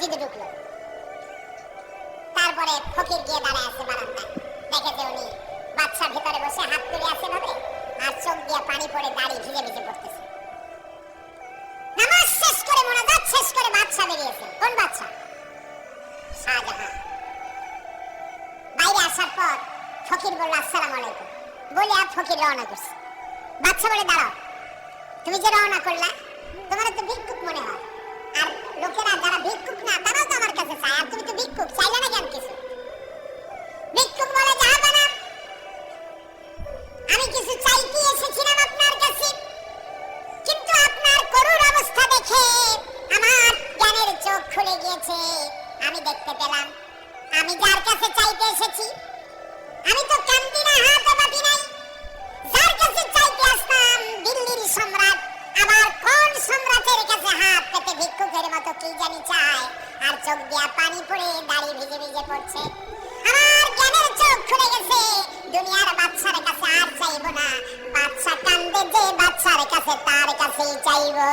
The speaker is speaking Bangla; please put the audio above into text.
মসজিদে ঢুকলো। তারপরে ফকির গিয়ে দাঁড়ায় আছে বারান্দায়, দেখে যে উনি বাদশা ভেতরে বসে হাত তুলে আছে ভাবে, আর চোখ দিয়ে পানি পড়ে দাড়ি ভিজে ভিজে পড়তেছে। নামাজ শেষ করে মোনাজাত শেষ করে বাদশা বেরিয়েছে। কোন বাদশা? শাহজাহান। বাইরে আসার পর ফকির বলল আসসালামু আলাইকুম, বলে আর ফকির রওনা করছে। বাদশা বলে দাঁড়াও, তুমি যে রওনা করলা তোমার তো ভিক্ষুক মনে হয়, আর লোকেরা যারা ভিক্ষুক না তারাও তো আমার কাছে চায়, আর তুমি তো ভিক্ষুক, চাইলে না কেন কিছু? ভিক্ষুক বলে যাবে না, আমি কিছু চাইতে এসেছিলাম আপনার কাছে, কিন্তু আপনার করুণ অবস্থা দেখে আমার জ্ঞানের চোখ খুলে গিয়েছে। আমি দেখতে পেলাম আমি যার কাছে চাইতে এসেছি আমি তো কান্দি না, হাতে বাটি নাই। যার কাছে চাইতে আসতাম দিল্লির সম্রাট, আবার কোন সম্রাটের কাছে হাত পেতে ভিক্ষুকের মতো কি জানি চায়, আর চোখ দিয়া পানি পড়ে দাড়ি ভিজে ভিজে পড়ছে। আমার জ্ঞানের চোখ খুলে গেছে, দুনিয়ার বাদশার কাছে আর চাইবো না। বাদশা কান্দে যে বাদশার কাছে তার কাছেই চাইবো।